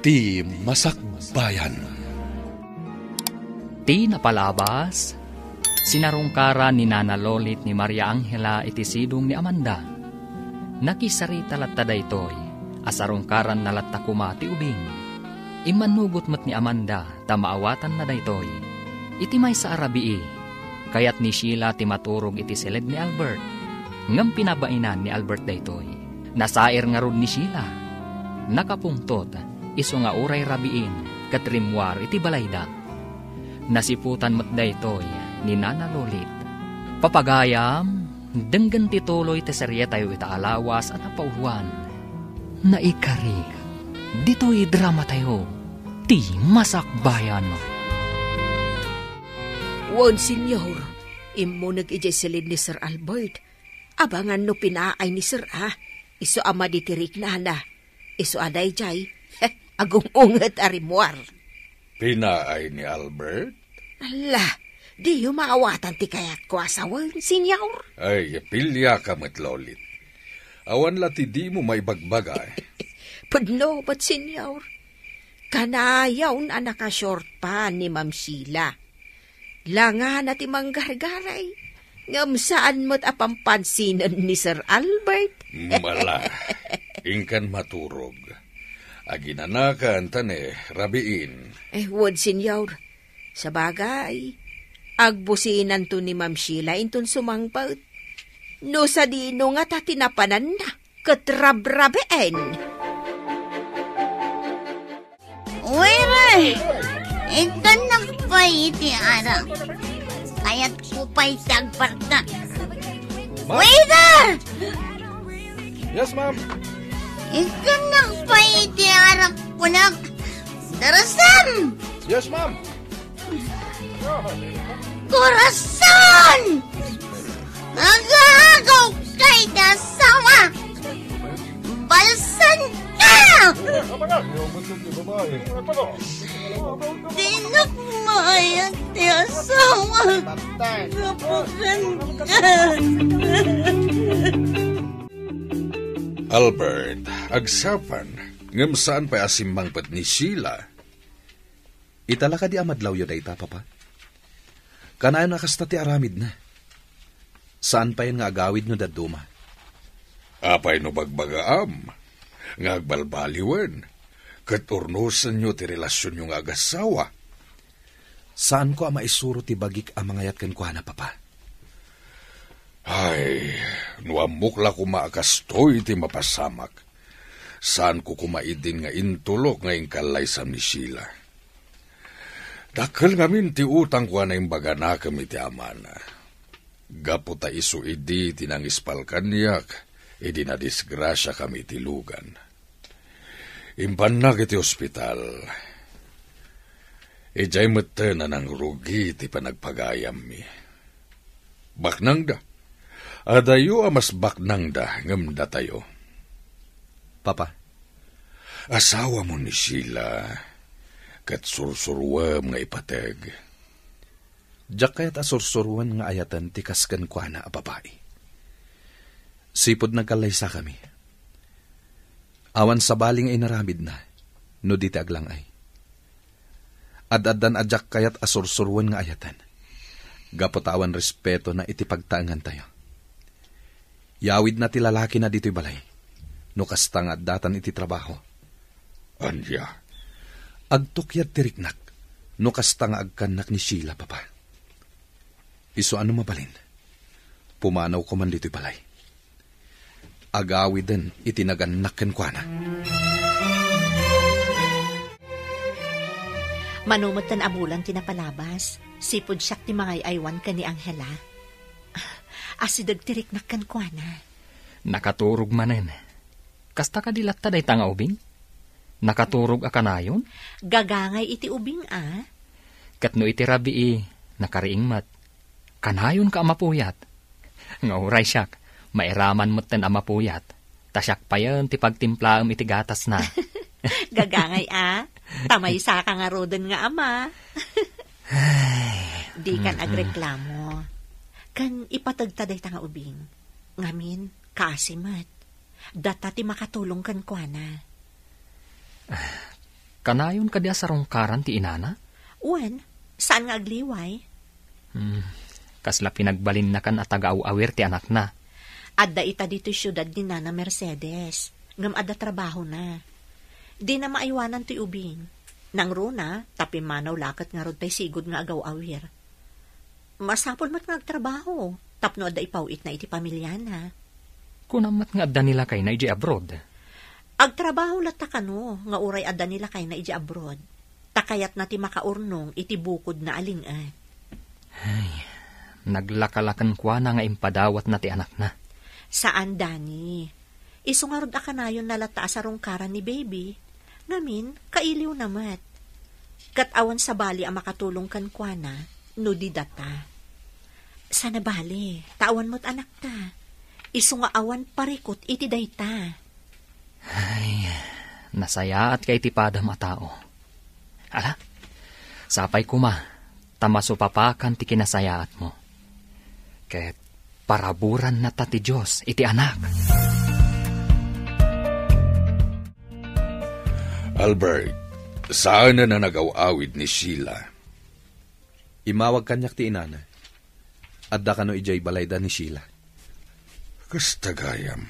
Ti Masakbayan. Ti napalabas, sinarungkara ni Nana Lolit ni Maria Angela iti sidong ni Amanda. Nakisarita latta daytoy, asarungkaran na latta kuma ti ubing. Imanugot met ni Amanda, tamaawatan na daytoy. Iti may sa arabii, kayat ni Sheila ti maturog iti silid ni Albert. Ngam pinabainan ni Albert daytoy. Nasair nga rod ni Sheila. Nakapungtot, iso nga uray rabiin, katrimwar iti balayda. Nasiputan met daytoy ni Nana Lolit. Papagayam, denggan tituloy ti serye tayo itaalawas at napauwan. Naikari, dito'y drama tayo, ti Masakbayan. Wan, senyor, imo nag-ijesilid ni Sir Albert. Abangan no pinaay ni Sir iso ama ditirik na na. Iso aday jay, agong unget arimwar. Pinaay ni Albert? Ala, di yung maawatan ti kayat ko asawan, senyor. Ay, pilya ka met Lolit. Awan lati di mo maibagbagay. Padno, ba't senyor? Kanayaw na naka-short pa ni Ma'am Sheila. Langan at imanggargaray. Ngam saan mo't apampansinan ni Sir Albert? Mala, ingkan maturog. Aginanakan tane, rabiin. Wad senyor. Sa bagay, agbusinan to ni Ma'am Sheila intun sumangpaut. No sa dino nga tatinapanan na, katrabrabeen. Uy, Ray! Ito nakpay iti ara. Kaya't kupay tagparta. Waiter! Yes, ma'am. Ito nakpay iti ara kunak. Darasan! Yes, ma'am. Corazon! Nagagaw kay dasawa! Balsan ka! Dinakmayan ti asawa! Kapakan ka! Albert, agsapan, ngam saan pa asimbang pat ni Sheila? Itala ka di amadlaw yun ay papa? Kanayon nakasta ti aramid na. Saan pa yun nga agawid no daduma? Apay no bagbagaam, nga agbalbaliwan, kat urnusan nyo ti relasyon nyo nga agasawa. Saan ko maisuro ti bagik ang mangayat kan kuha na papa? Ay, nuamukla ko maakastoy ti mapasamak. Saan ko kumaidin nga intulok nga ingkalay sa ni Sheila? Dakal ngamin ti utang ko na imbaga na kami ti amana. Gapo ta isu idi tinangispal kanyak, idi na disgrasya kami ti lugan. Impan na kiti ospital. Ijay mata na ng rugi ti panagpagayam mi. Baknang da. Adayo amas baknang da ngamda tayo. Papa, asawa mo ni Sheila, kat sursurwam nga ipateg. Diyak kaya't asursurwan nga ayatan tikaskan kwa na a babae. Sipod nagkalaysa kami. Awan sa baling ay naramid na, no diti aglang ay. Ad-adan adyak kaya't asursurwan nga ayatan. Gapotawan respeto na itipagtaangan tayo. Yawid na ti lalaki na dito'y balay, no kastang ad-datan iti trabaho. Anya? Agtukyat tiriknak, no kastang agkanak ni Sheila, papa. Iso ano mabalin? Pumanaw ko man dito'y balay. Agawid din itinaganak kwa na. Manumatan amulan tinapalabas. Sipod siyak ti mga aywan ka ni Angela. Asidag tiriknak kan kwa na. Nakaturog manen. Kasta ka dilatta day tanga ubing? Nakaturog akanayon? Gagangay iti ubing Katno iti rabii, nakariing mat. Kanayon ka amapuyat. Ngauray siyak, mairaman mo't ten amapuyat. Tasyak pa yan ti pagtimplaam iti gatas na. Gagangay tamay sa ka nga roden nga ama. Di kan agreklamo. Kan ipatagtaday tanga ubing. Ngamin, kasimat. Data ti makatulong kan kwa na. Kanayon ka di asarungkaran ti inana? Wen, saan nga agliway? Kasla pinagbalin na kan at taga-awir ti anak na. Adda ita dito syudad ni Nana Mercedes. Ngam adda trabaho na. Di na maiwanan ti ubing. Nang runa, tapi manaw lakat nga rod tay sigod nga agaw-awir. Masapol mat nga agtrabaho. Tapno adda ipawit na iti pamilya na. Kunamat nga adda nila kay na iji abroad. Agtrabaho lata kano, nga uray adda nila kay na iji abroad. Takayat na ti makaurnong iti bukod na alingan. Naglakalakan kwa na nga impadawat na ti anak na. Saan, Dani? Isungarod akanayon na lata sa rungkaran ni baby. Ngamin, kailiw namat. Kataon sa bali ang makatulong kan kwa na, no di data. Sana bali, tawan mo't anak ta. Isungaawan parikot iti dayta. Nasaya at kay tipada matao. Ala, sapay kuma, tamasupapakan ti kinasayaat mo. Ket paraburan na ta ti Diyos iti anak. Albert, saan na nagaw-awid ni Sheila? Imawag kanyak ti inana. Adda kano ijay balayda ni Sheila. Kastagayam,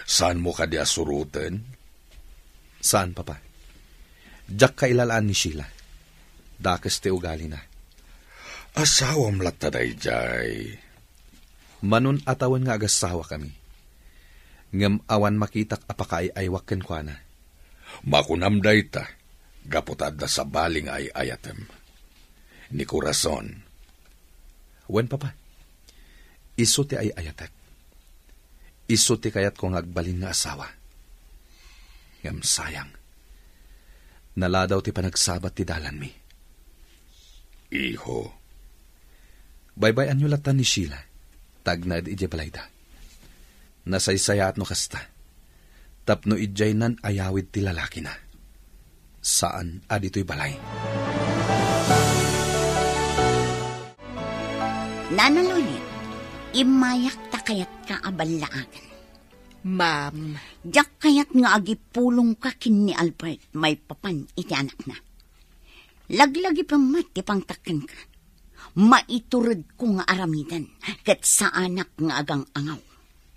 saan mo ka di asurutan? Saan, papa? Diyak kailalaan ni Sheila. Dakas ti ugali na. Asawam lataday jay. Manun atawan nga agasawa kami. Ngam awan makitak apakaay aywak ken kwa na. Makunamday ta, gaputad na sa baling ay ayatem. Ni Corazon. Wen, papa. Iso ti ay ayatek. Iso ti kayat kong agbalin nga asawa. Ngam sayang. Naladaw ti panagsabat ti dalan mi. Iho. Baybayan nyo latan ni Sheila. Tagnad ije balayda. Nasaysaya at no kasta. Tapno ijay nan ayawid ti lalaki na. Saan adito'y balay? Nanalolit, imayak ta kayat ka abalaagan. Ma'am, Diyak kayat nga agipulong ka kin ni Albert may papan iti anak na. Laglagi pa mati pang taken ka. Maiturod ko nga aramidan kat sa anak nga agang angaw.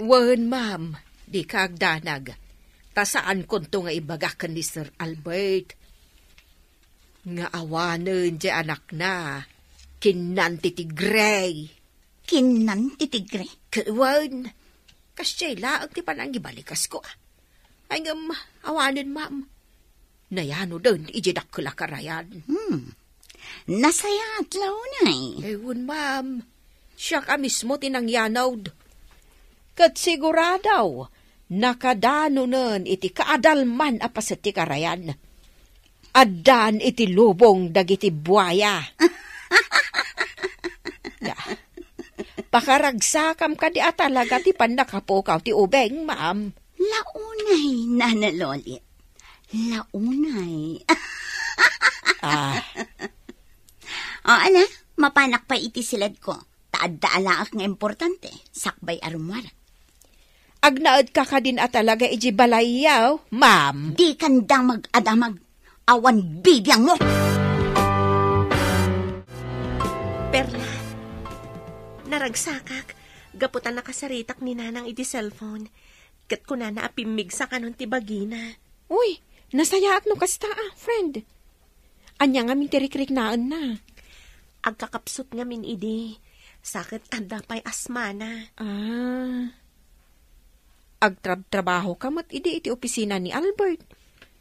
wen ma'am, di ka agdanag. Tasaan konto nga ibagakan ni Sir Albert. Nga awanen di anak na, kinanti ti Gray. Kinan titigre. Wen, kasyela ang ti panang ibalikas ko. Ay ngam, awanen ma'am. Nayano din, ijidak ko lakarayan. Nasaya at launay. Ewan, ma'am. Siya ka mismo tinangyanawd. Kat siguradaw, nakadano nun iti kaadalman apas iti karayan. Adan iti lubong dagiti buaya. Pakaragsakam ka di atalaga ti panakapukaw ti ubeng, ma'am. Launay, nanalolit. Launay. O, ana, mapanak pa iti silad ko. Taad-daalaak nga importante. Sakbay arumwara. Agnaad ka ka din atalaga iji balayaw, ma'am. Di kandang mag-adamag. Awan bibiyang mo. Perla, naragsakak. Gaputan nakasaritak ni Nanang iti cellphone. Kat ko na naapimig sa kanon ti bagina. Uy, nasayaat no kasta friend. Anya nga min tirik-rik naan na. Agkakapsot nga min idi. Sakit anda pa'y asmana. Agtrabaho ka mat iti opisina ni Albert.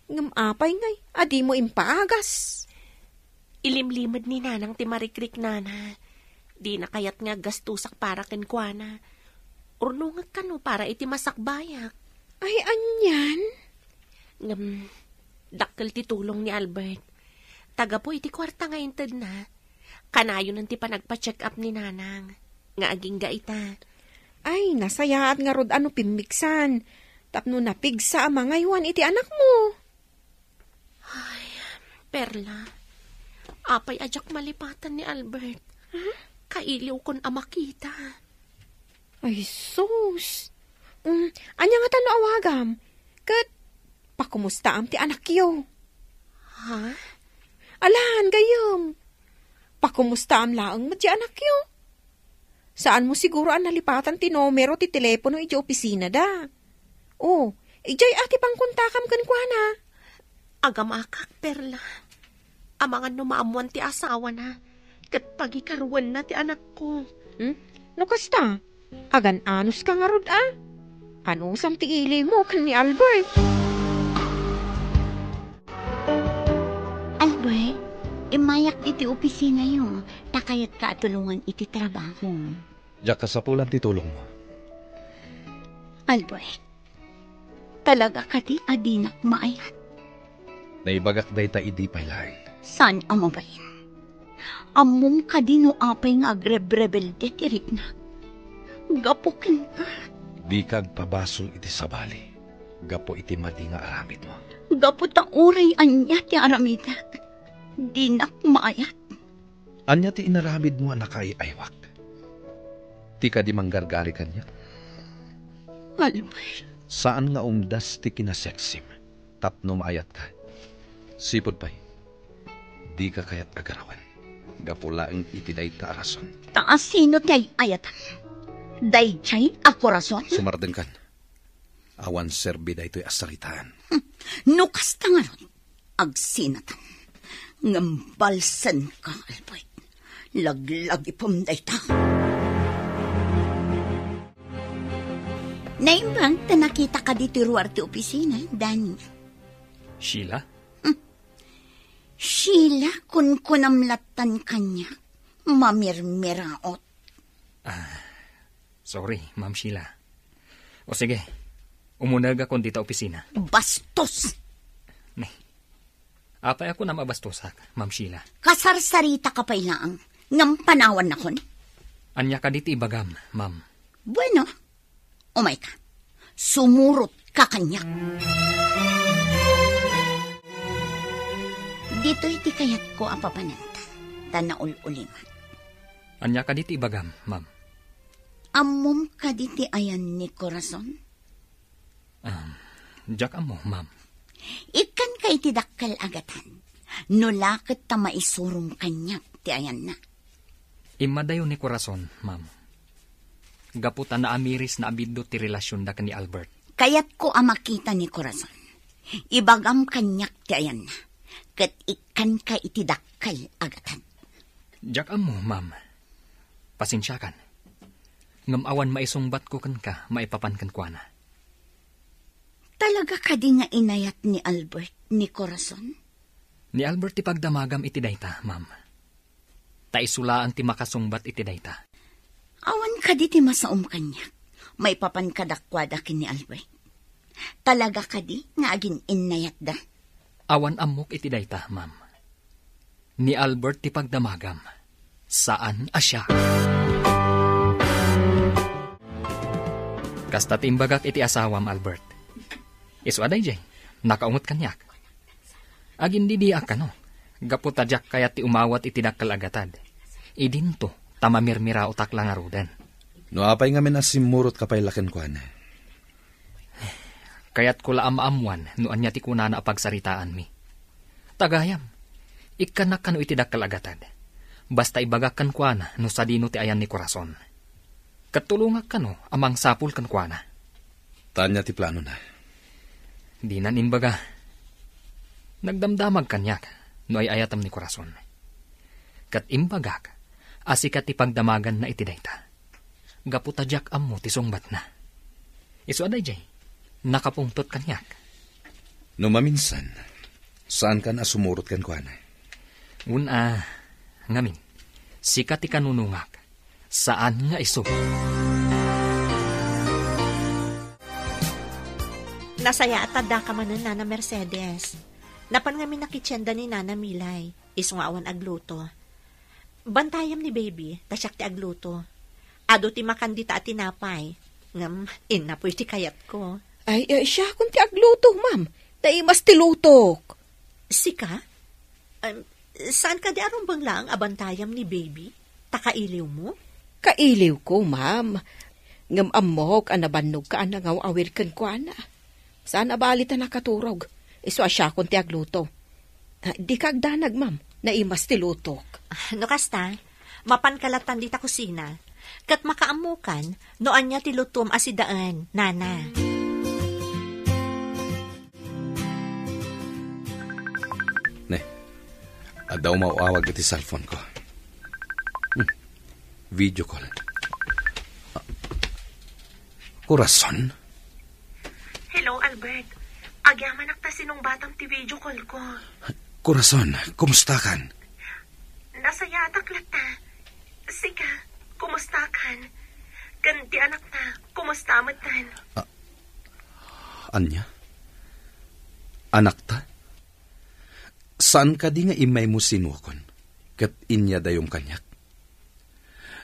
Ngam apay ngay, adi mo impaagas. Ilimlimad ni Nanang ti marikrik nana. Di na kayat nga gastusak para kenkwana. Urnungat ka no para iti masakbayak. Ay, anyan? Ngam, dakkel ti tulong ni Albert. Taga po iti kwarta nga inted na. Kanayon ang ti panagpa-check up ni Nanang. Nga aging gaita. Ay, nasayaat nga rod ano pimiksan. Tapno napigsa ang mga iwan iti anak mo. Ay, Perla. Apay ajak malipatan ni Albert. Kailiw kon amakita. Ay, sus. Anya nga tano awagam. Kat, pakumusta am ti anak yo. Ha? Alahan gayam. Pakumusta am laang madya anak yo? Saan mo siguro ang nalipatan ti numero ti telepono iti opisina da? Oh, ijay ati pang kontakam kan kwa na. Agamakak, Perla. Amangan numaamuan ti asawa na. Kat pagikaruan na ti anak ko. No kasta? Agan anus ka nga rod Anusam ti ili mo kan ni Albert? Albert, imayak iti opisina yung takayat ka tulungan iti trabaho. Diyak kasapulan ti tulong mo. Albert, talaga ka di adinak maayat. Naibagak day ta idi paylay. Saan amabayin? Among ka di no apay nga agrebrebel de tirik na. Gapukin ka. Di kag pabasol iti sabali. Gapo iti madi nga aramid mo. Gapot ang uray anya ti aramida. Dinak maayat. Anya ti inaramid mo na kaiaywak. Ti ka di manggargali kanya. Albert. Saan nga umdas ti kinaseksim? Tapno maayat ka. Sipod pa'y. Di ka kayat agarawan. Gapulaang itiday ta arason. Taas sino ti ayatan? Daychay ako rason? Sumarden kan. Awan serbi da ito'y asalitaan. Nukas ta nga ron. Agsinatan. Ngambalsan ka, Albert. Laglag ipam day ta. Naimbang ta nakita ka dito ruwar ti opisina, Danny. Sheila? Sheila, kun kunamlatan kanya, mamirmiraot. Sorry, Ma'am Sheila. O sige, umunag akong dito opisina. Bastos! Apay ako na mabastosak, Ma'am Sheila. Kasarsarita ka pa ilaang, ngam panawan na kon. Anya ka dito ibagam, Ma'am. Bueno, umay ka. Sumurot ka kanya. Dito iti kayat ko ang papananta. Tanaul-uliman. Anya ka dito ibagam, Ma'am. Amom ka diti ayan ni Corazon? Diyak amo, Ma'am. Ikan ka iti dakkal agatan. Nulakit ta maisurong kanyak ti ayan na. Imadayo ni Corazon, Ma'am. Gaputan na amiris na abido ti relasyon da ni Albert. Kayat ko ang makita ni Corazon. Ibagam kanyak ti ayan na. Kat ikan ka iti dakkal agatan. Diyak amo, Ma'am. Pasensyakan. Ngamawan maisungbat ko kan ka, maipapan kan kwa na. Talaga ka di nga inayat ni Albert ni Corazon? Ni Albert ti pagdamagam iti dayta, Ma'am. Taisulaan ti makasungbat iti dayta. Awan ka di ti masaom kanya. Maipapan ka dakwada kin ni Albert. Talaga ka di nga agin inayat da. Awan amok iti dayta, Ma'am. Ni Albert ti pagdamagam. Saan asya? Kasta timbagak iti asawam, Albert. Iswaday jay, nakaungot kanyak. Agin didiak ka no. Gaputadyak kaya ti umawat iti dakkal agatad. Idinto, tamamirmira utak lang arudan. No apay nga minasimurot kapay laken ko na. Kaya't ko laam-amuan no anya ti kunana apagsaritaan mi. Tagayam, ikanak ka no iti dakkal agatad. Basta ibagak kan kuana no sadino ti ayan ni Corazon. Katulungak ka no amang sapul kan kuana. Tanya ti plano na. Di na nimbaga. Nagdamdamag kanyak no ay ayatam ni Corazon. Kat imbagak, asikat ti pagdamagan na iti dayta. Gaputadyak ammo ti sungbat na. Isu aday jay, nakapungtot kanyak. No maminsan, saan ka na sumurot kan ko na? Ngamin, sikat ti kanunungak, saan nga isu? Nasaya at tada ka man Nana Mercedes. Napan nga minakitsenda ni Nana Milay. Isu nga awan agluto. Bantayam ni baby, tasyak ti agluto. Ado ti makandita at tinapay. Ngam, inapoy ti kayat ko. Ay, siya kung ti agluto, ma'am. Taimas ti lutok. Sika? Saan ka di arong bang lang abantayam ni baby? Takailiw mo? Kailiw ko, ma'am. Ngam amok, anabannog ka, anangaw awir kan kwa na. Saan abalita nakaturog? Iso asya kung ti agluto. Di kagdanag, ma'am. Naimas ti lutok. No kasta, mapankalatan di ta kusina. Kat makaamukan, noan niya ti lutom asidaan, nana. Ne, adaw mauawag iti cellphone ko. Video call. Corazon? Hello, Albert. Agyaman ta sinong batang ti video call ko. Corazon, kumusta kan? Nasayatak lata. Sika, kumusta kan? Ganti anak ta, kumusta matan? Anya? Anak ta? Saan ka di nga imay mo sinukon? Kat inya dayong kanyak?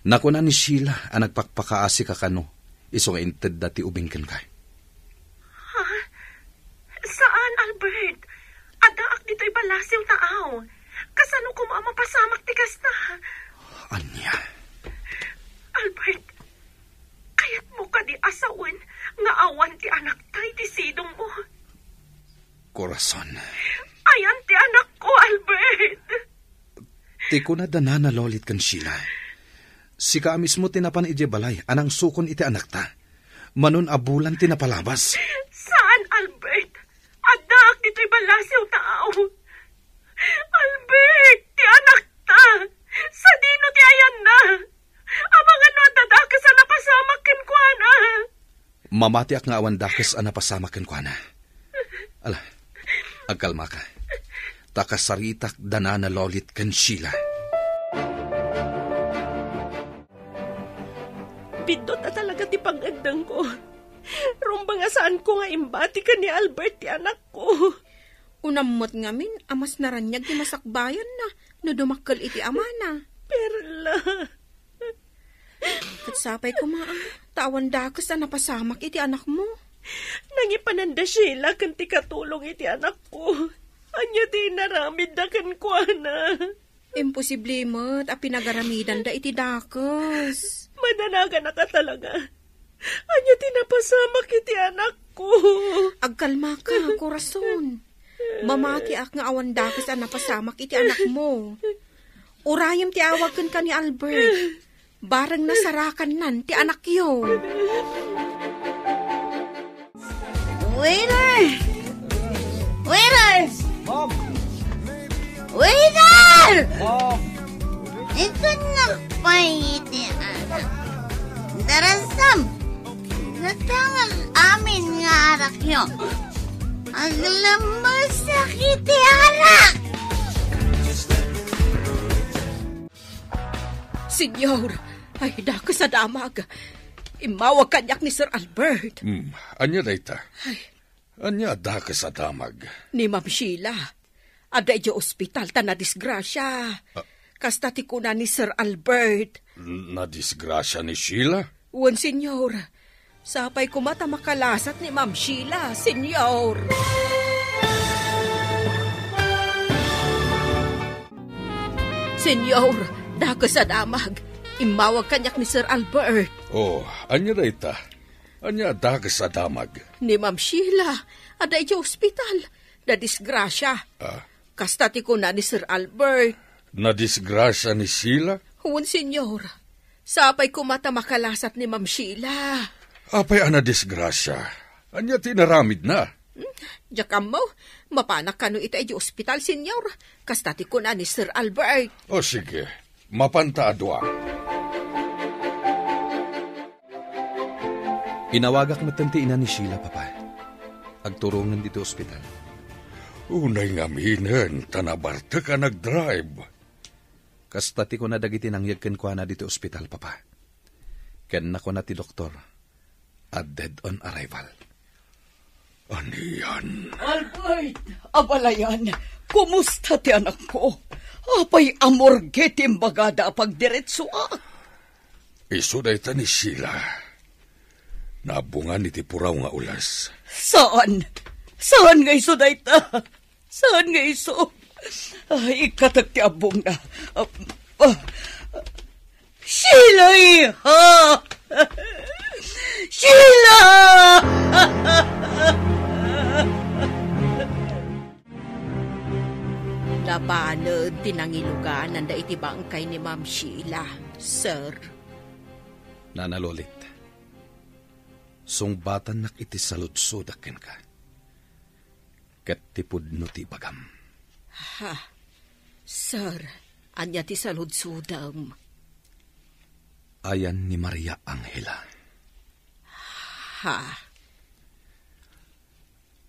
Naku na ni Sheila ang nagpakpakaasi ka kano, iso nga inted dati ubingkan ka. Ha? Saan, Albert? Adaak dito'y balasiw taaw. Kasano ko mapasamak ti kasta? Anya? Albert, kayat mo ka di asawan nga awan ti anak tay ti sidong mo. Corazon. Ayan ti anak ko, Albert. Ti ko na danana lolit kan Sheila. Si ka mismo tinapan ije balay, anang sukon iti anak ta. Manon abulan tinapalabas. Saan, Albert? Adak, dito'y balasiw tao. Albert, ti anak ta. Sa dino ti ayan na. Amang ano dadakas na napasamak ken kwa na. Mamati ak nga awan dakes ang napasamakan ko na. Ala, agkalma ka. Takasaritak danana lolit kan Sheila. Bidot na talaga ti pagandang ko. Rumba nga saan ko nga imbati ka ni Albert, ti anak ko. Unamot nga min, amas naranyag ti masakbayan na, no dumakkel iti amana. Perla. Katsapay ko tawan dakas na napasamak iti anak mo. Nangipananda Sheila kan ti katulong iti anak ko. Anya ti naramid da kan kwa na. Imposible mo't a pinagaramidan da iti dakas. Mananaga na ka talaga. Anya tinapasamak iti anak ko. Agkalma ka, Corazon. Mamati ak nga awan dakas ang napasamak iti anak mo. Urayam ti awag ka ni Albert. Barang nasarakan nan ti anak yo. Waiter! Waiter! Mom! Waiter! Mom! Ito na iti anak. Darasam! Natangal amin nga arak nyo. Ang lamasakit iti anak! Senyor, ay dakas sa damag. Imawag kanyak ni Sir Albert. Anya dayta? Anya dakas sa damag? Ni Ma'am Sheila. Ada iti ospital ta na disgrasya. Kasta ti kuna ni Sir Albert. Na-disgrasya ni Sheila? Wan, senyor. Sapay kumata makalasat ni Ma'am Sheila, senyor. Senyor, dakas sa damag. Imawag kanyak ni Sir Albert. Oh, anya dayta? Anya dakas sa damag? Ni Ma'am Sheila, ada iti ospital. Na disgrasya. Kasta ti kuna ni Sir Albert. Na-disgrasya ni Sheila? Wan, senyor. Sapay kumata makalasat ni Ma'am Sheila. Apay ana disgrasya? Anya tinaramid na? Jakam mo, mapanak kano ita iti ospital, senyor. Kasta ti kuna ni Sir Albert. O sige, mapanta adwa. Inawagak matante ina ni Sheila, papa. Agturungan dito ospital. Unay nga minen, tanabarte ka nag-drive. Kastati ko na dagiti nangyag ken kwa na dito ospital, papa. Ken na ko na ti doktor. A dead on arrival. Aniyan? Albert, abalayan, kumusta ti anak ko? Apay amorge timbagada pagdiretso ah. Iso dayta ni Sheila. Nabungan iti puraw nga ulas. Saan? Saan nga iso dayta? Saan nga iso? Ay, ikatak ti abong na. Sheila, iha! Sheila! Nabanod tinangiluganan da iti bangkay ni Ma'am Sheila, sir. Nana Lolit, sungbatan nak iti saludsudakin ka. Ket tipud no ti bagam. Ha, sir, anya ti saludsudam. Ayan ni Maria Angela. Ha,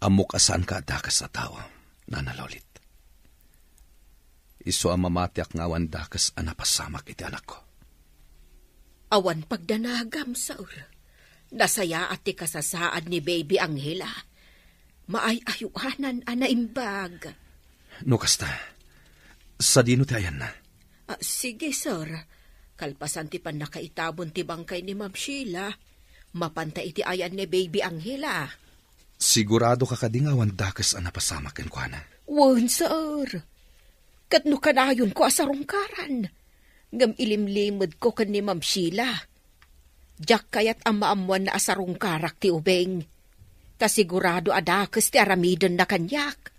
Amok asaan ka dakas sa tao, Nana Lolit. Iso ang mamatiak nga awan dakas anapasamak iti anak ko. awan pagdanagam, sir. Nasaya at ti kasasaad ni Baby Angela. Maay-ayuhanan anaimbag. No kasta, sa dino ti ayan na. Sige, sir. Kalpasan ti pan nakaitabon ti bangkay ni Ma'am Sheila. Mapanta iti ayan ni Baby Angela. Sigurado ka kadingawan dakas anapasamak ken ko na. Wan, sir. Katno kanayon ko asarungkaran. Ngam ilimlimod ko kan ni Ma'am Sheila. Diyak kayat ang maamuan na asarungkarak ti ubeng. Kasigurado adakas ti aramidon na kanyak.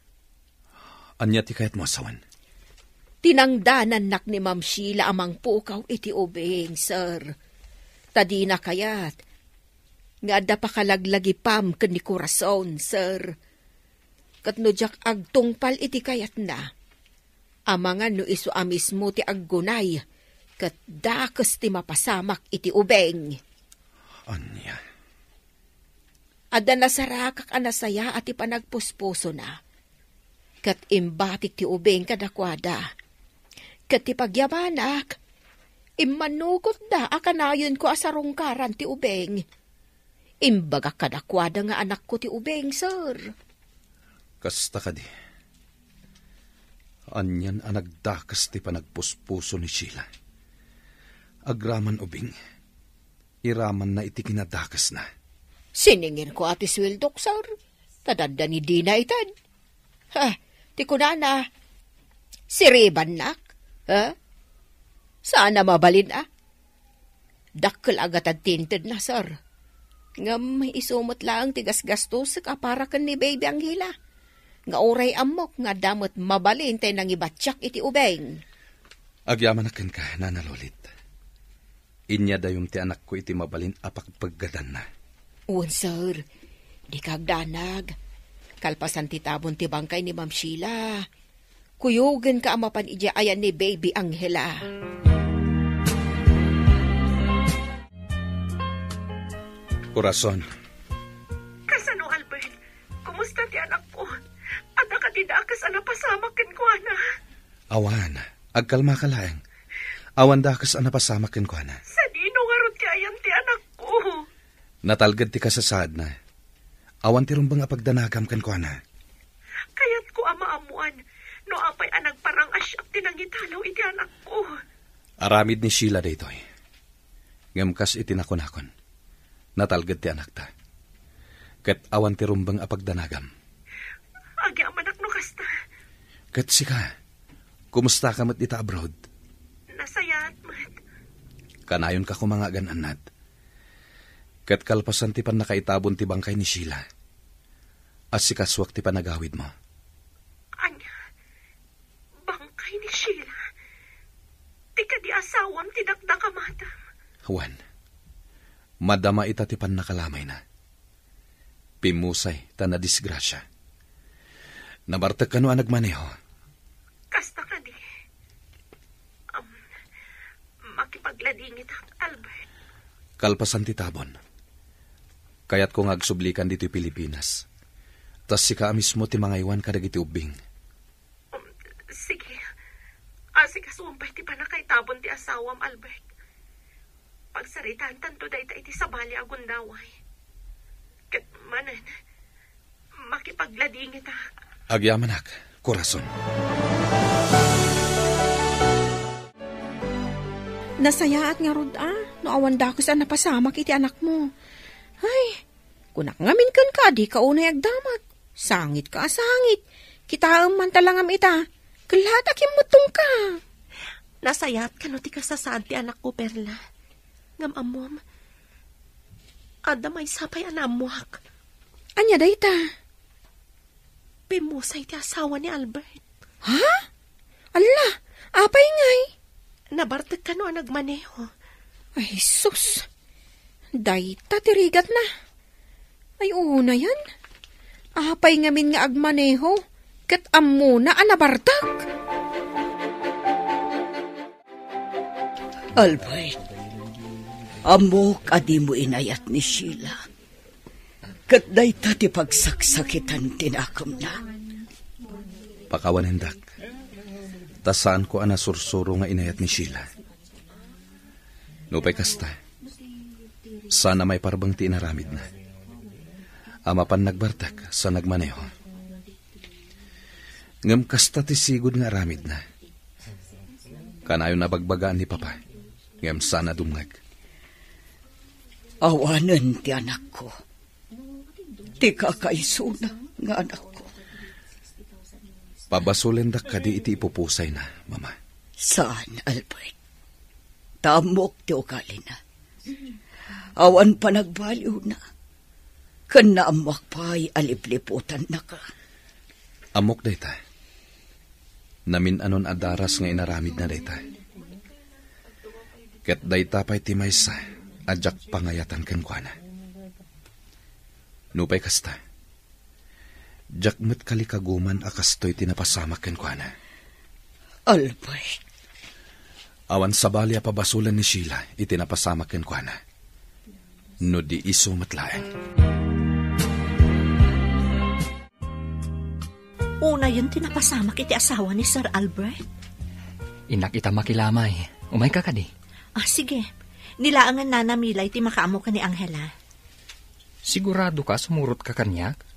Anya ti kayat mo asawan? Tinangdanan nak ni Ma'am Sheila amang pukaw iti ubeng, sir. Tadi na kayat. Nga da pa kalaglagi pam ken ni Corazon, sir. Katno diyak agtungpal iti kayat na. Amangan no iso amismo ti aggunay, kat dakas ti mapasamak iti ubeng. Anya? Ada nasarakak anasaya at ipanagpuspuso na. Kat imbatik ti ubeng kadakwada. Kat ti pagyabanak, imanugot da akanayon ko asarungkaran ti ubeng. Imbaga kadakwada nga anak ko ti ubeng, sir. Kasta ka di. Anyan ang nagdakas ti panagpuspuso ni Sheila. Agraman ubing, iraman na iti kinadakas na. Siningin ko ati swildok, sir. Tadanda ni Dina itad. Ha, ti kunana. Siriban nak. Ha? Sana mabalin Dakkel agat at tinted na, sir. Ngam isumot lang tigas-gastos kaparakan ni Baby Angela. Nga oray amok nga damot mabalin tayo nang ibatsak iti ubeng. Agyaman akin ka, Nana Lolit. Inya dayong ti anak ko iti mabalin apak paggadan na. Un, sir. Di kagdanag. Kalpasan ti tabon ti bangkay ni Ma'am Sheila. Kuyugan ka amapan ija ayan ni Baby Angela. Corazon. Kasano, Albert? Kumusta ti anak ko? Ada ka didakas anapasamakin ko, ana. Awan, agkalma ka lang. Awan dakas anapasamakin ko na. Sa dino nga ron ti ayan ti anak ko. Natalgad ti kasasad na. Awan ti rumbang apagdanagam kan ko na. Kayat ko amaamuan. No apay anag parang asyak tinangitalaw iti anak ko. Aramid ni Sheila daytoy. Ngamkas itinakon-akon. Natalgad ti anak ta. Kat awan ti rumbang apagdanagam. Agi amanak no kasta. Kat sika, kumusta ka mat ita abroad? Nasayat mat. Kanayon ka kumanga gananad. Kat kalpasan ti pan nakaitabon ti bangkay ni Sheila. As sikaswak ti panagawid mo. Anya, bangkay ni Sheila. Ti kadi asawam ti dakdakamata. Juan, madama ita ti pan nakalamay na. Pimusay ta na disgrasya. Nabartag ka no nagmaneho. Kasta ka di. Makipagladingit Albert. Kalpasan ti tabon. Kayat ko ngagsublikan dito Pilipinas. Tas sika mismo ti mga iwan kadag iti ubing. Sige. Asikasumpay ti panakay tabon ti asawam, Albert. Pagsaritaan tanto da iti sabali agundaway. Kat manan, makipagladingit Agyamanak, Corazon. Nasayaat nga rod no awan dakos napasamak iti anak mo. Ay, kunak ngamin kan ka, di ka unay agdamat. Sangit ka, sangit. Kita man talangam ita. Kalata kimutong ka. Nasayat ka no ti kasasaan ti anak ko, Perla. Ngam amom. Ada may sapay anamuak. Anya da ita? Pimusay ti asawa ni Albert. Ha? Ala, apay ngay. Nabartag ka no ang nagmaneho. Ay, sus. Dayta, tirigat na. Ay, una yan. Apay ngamin nga agmaneho. Kat amuna anabartag. Albert, amok adi mo inayat ni Sheila. Kat dayta ti pagsaksakitan tinakam na. Pakawan hendak. Tasaan ko ana sursuro nga inayat ni Sheila. Nupay kasta. Sana may parbang ti inaramid na. Ama pan nagbartak sa nagmaneho. Ngam kasta ti sigod nga aramid na. Kanayon na bagbagaan ni Papa. Ngam sana dumngag. Awanan ti anak ko. Ti kakaisuna nga anak ko. Pabasulen dak kadi iti ipupusay na, Mama. Saan, Albert? Tamok ti ukali na. Awan pa nagbaliw na. Kana amak pa'y alipliputan na ka. Amok dayta. Namin anon adaras nga inaramid na dayta. Ket dayta pa'y timaysa, adyak pangayatan ken kuana. Nupay kasta. Jakmet kalikaguman akastoy tinapasamak ken kuana. Albert. Awan sabali a pabasulan ni Sheila itinapasamak ken kuana. No di iso matlaeng. Una yun tinapasamak iti asawa ni Sir Albert. Inak ita makilamay. Umay ka kadi. Sige. Nilaangan na namilay ti makaamo ka ni Angela. Sigurado ka sumurot ka kanyak?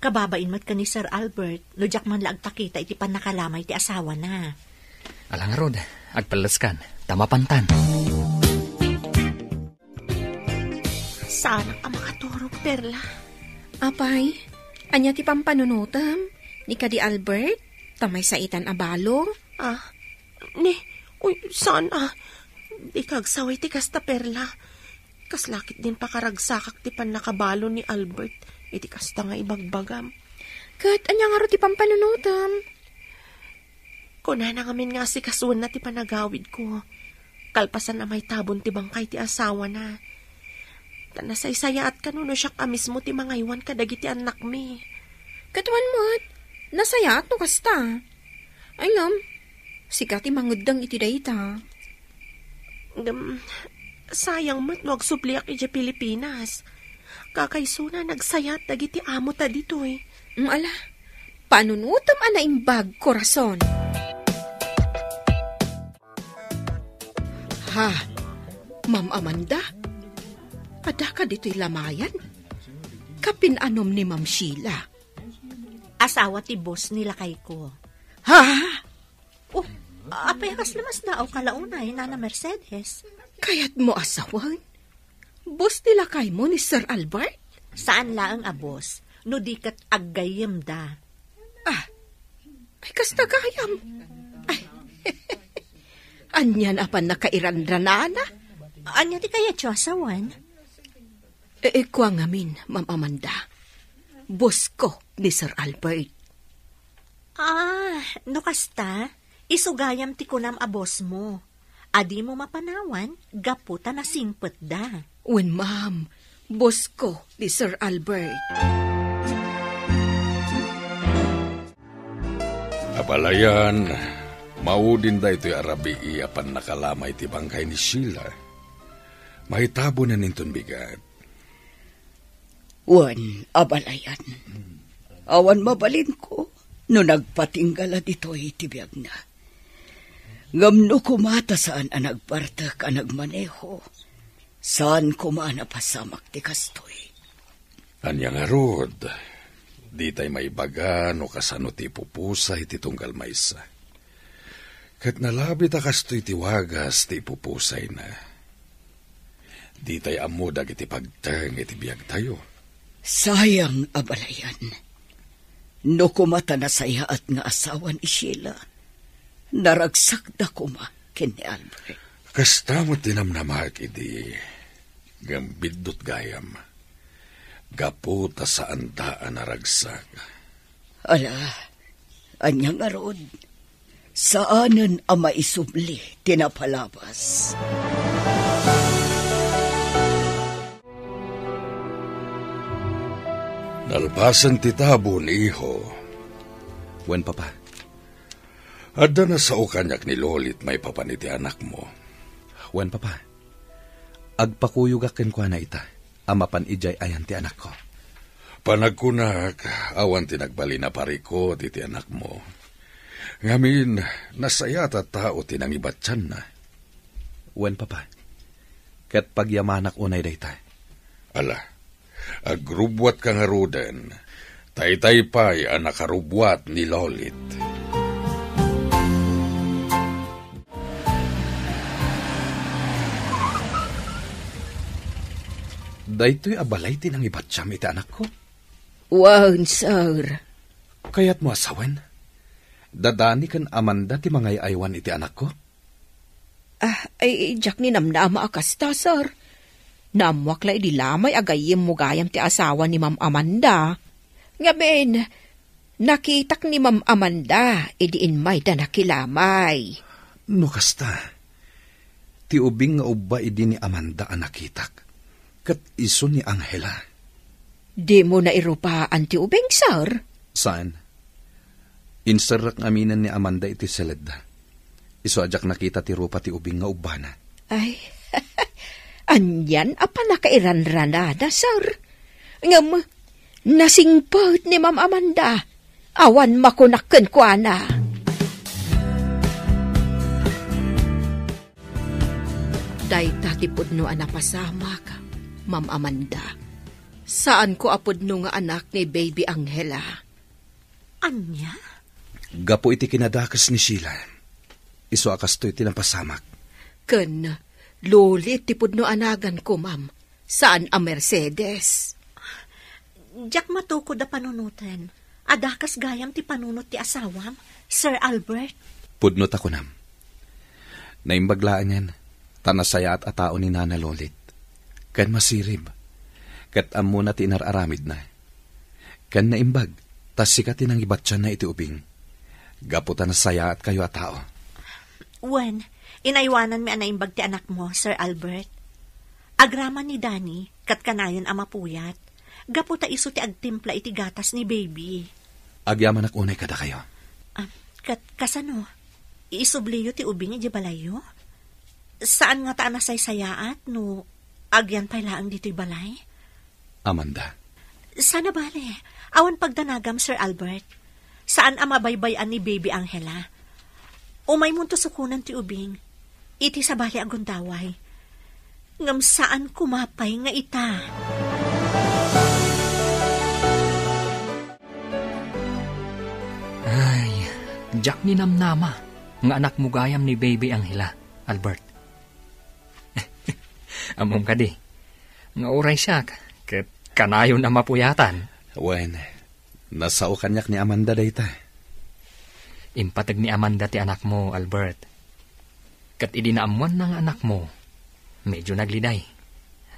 Kababain mat ka ni Sir Albert. Lodyak man laag takita iti panakalamay ti asawa na. Alang rod, agpalaskan. Tamapantan. Sana ka makaturog, Perla. Apay, anya ti pampanunutam. Ni kadi Albert, tamay sa itan abalo. Sana. Di kagsaway ti kasta, Perla. Kaslakit din pakaragsakak ti pan nakabalo ni Albert. Iti kasta nga ibagbagam. Kat, anya nga ro ti pampanunutam. Kuna na ngamin nga si kasuan na ti panagawid ko. Kalpasan na may tabon ti bangkay ti asawa na. Tanasay-saya at kanuno siya mismo ti mga iwan kadagi ti anak mi. Katuan mo't, nasaya at no kasta. Ay ngam, sika ti mangudang iti dayta. Sayang mo't wag subliak iti Pilipinas. Kakaysuna nagsayat dagiti amo ta dito eh. Ala, panunutam ana imbag korason. Ha, Ma'am Amanda, ada ka dito'y lamayan? Kapinanom ni Ma'am Sheila. Asawa ti boss nila kay ko. Ha? Apay kas lamas na o kalaunay na Mercedes. Kaya't mo asawan? Boss nila kay mo ni Sir Albert? Saan laang abos? No di kat aggayem da. Ay kasta gayam. Ay, anyan apan nakairanranana? Anya di kaya tiyo asawan? Kwa ngamin, Ma'am Amanda. Boss ko ni Sir Albert. No kasta? Isugayam ti kunam abos mo. Adi mo mapanawan, gaputa na singpet da. Ma'am, boss ko ni Sir Albert. Apalayan, maudin da ito'y arabi apan nakalamay ti bangkay ni Sheila. Mahitabo na ninton bigat. Abalayan. Awan mabalin ko, no nagpatinggala dito'y tibiyag na. Ngamno kumata saan ang nagpartak ang nagmaneho. Saan kumana pasamak ti kastoy. Anya nga rod, di tay may baga no kasano ti pupusay ti tunggal maysa. Kat nalabi ta kastoy ti wagas ti pupusay na. Di tay amudag iti pagteng iti biyag tayo. Sayang abalayan. No kumata na sayaat nga asawan ni Sheila. Naragsak da kuma ken ni Albert. Kasta mo tinamnamak iti gambidot gayam. Gaputa saan taan naragsak. Ala, anyang arod. Saanan ang maisubli tinapalabas? Nalpasan ti tabon, iho. Wen, papa. Adda na sa ukanyak ni Lolit may papaniti anak mo. Wen, papa. Agpakuyog akin kwa na ita. Amapan ijay ayan ti anak ko. Panagkunak, awan tinagbali na pariko ti anak mo. Ngamin, nasayat at tao tinangibatsan na. Wen, papa. Kat pagyamanak unay dayta. Ala, agrubwat ka nga ruden. Taytay-pay ang nakarubwat ni Lolit. Daytoy abalay tinangibatsyam iti anak ko. Wan, sir. Kaya't mo asawen? Dadani kan Amanda ti mangay aywan iti anak ko? Ay, jak ni namnama akasta, sir. Namwak la idi lamay agayim mo gayam ti asawa ni Ma'am Amanda. Ngaben, nakitak ni Ma'am Amanda, idiin may da nakilamay. No kasta, ti ubing nga ubba idi ni Amanda ang nakitak. Kat iso ni Angela. Di mo na irupaan ti ubing, sir? Saan? Insarak aminan ni Amanda iti seleda. Iso ajak nakita ti rupa ti ubing nga ubana. Ay, anyan apa nakairanranada, sir? Ngam, nasingpot ni Ma'am Amanda. Awan makunakken kwa na. Dayta ti pudno anak pasamak, Ma'am Amanda. Saan ko apudno nga anak ni Baby Angela? Anya? Gapo iti kinadakas ni Sheila. Iso akas to iti napasamak. Ken, Lolit ti pudno anagan ko, ma'am. Saan ang Mercedes? Jak matukod da panunutan. Adakas gayam ti panunot ti asawam, Sir Albert. Pudnot ako nam. Naimbaglaan yan, tanasaya at atao ni Nana Lolit. Kan masirib, kat amo na tinararamid na. Kan naimbag, tas sikatin ang ibatsan na iti ubing. Gaputan na saya at kayo atao. Wen, inaywanan mi anaimbag ti anak mo, Sir Albert. Agraman ni Danny, kat kanayon ang mapuyat. Gaputa iso ti agtimpla iti gatas ni Baby. Agyaman ak unay kada kayo. Kat kasano? Iisubliyo ti ubing iti balayo? Saan nga taan nasaysayaat no agyan pay laang dito'y balay? Amanda. Sana bale, awan pagdanagam, Sir Albert. Saan ang mabaybayan ni Baby Angela? Umay munto sukunan ti ubing. Iti sa bali agundaway. Ngam saan kumapay nga ita? Ay, jak ni namnama. Nga anak mo gayam ni Baby Angela, Albert. Amom ka di. Nga oray siya, ket kanayon na mapuyatan. Wen, nasao kanyak ni Amanda dayta. Impatag ni Amanda ti anak mo, Albert. Kat idinaamuan ng anak mo, medyo nagliday.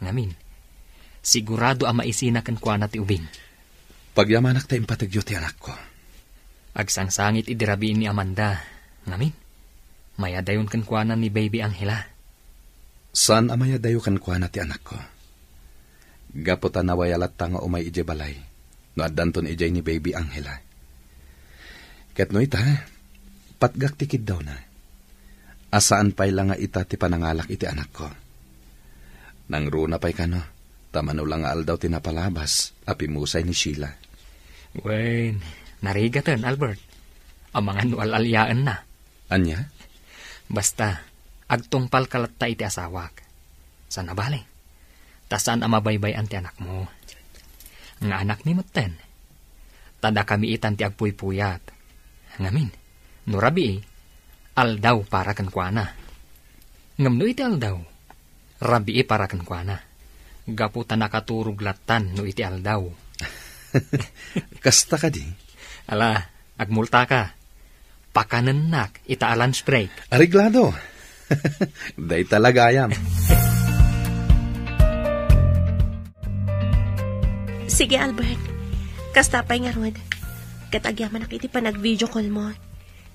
Ngamin, sigurado ang maisinakan kwa na ti ubing. Pagyamanak ta impatagyo ti anak ko. Agsangsangit idirabiin ni Amanda. Ngamin, mayadayon kan kwa na ni Baby Angela. Saan amaya dayo kan kwa na ti anak ko? Gaputan nawayalat ta nga umay ije balay. No addanton ijay ni Baby Angela. Ket no ita, patgak tikid daw na. Asaan pay lang nga ita ti panangalak iti anak ko. Nang runa pay kano, tamano lang nga aldaw tinapalabas, apimusay ni Sheila. Wen, narigatan, Albert. Ang mga nualalyaan na. Anya? Basta, agtungpal kalatta iti asawak. Sana bale? Tasan ang mabaybayan ti anak mo. Nga anak ni Maten. Tada kami itan ti agpuypuyat. Ngamin, nurabi aldaw para kan kuana. Ngam no iti aldaw, rabi para kan kuana. Gaputan nakaturog latan no iti aldaw. Kasta ka di? Ala, agmulta ka. Pakanenak, itaalan spray. Ariglado. Day talaga ayam. Sige, Albert. Kastapay nga rod. Katagyaman na kiti pa nag-video call mo.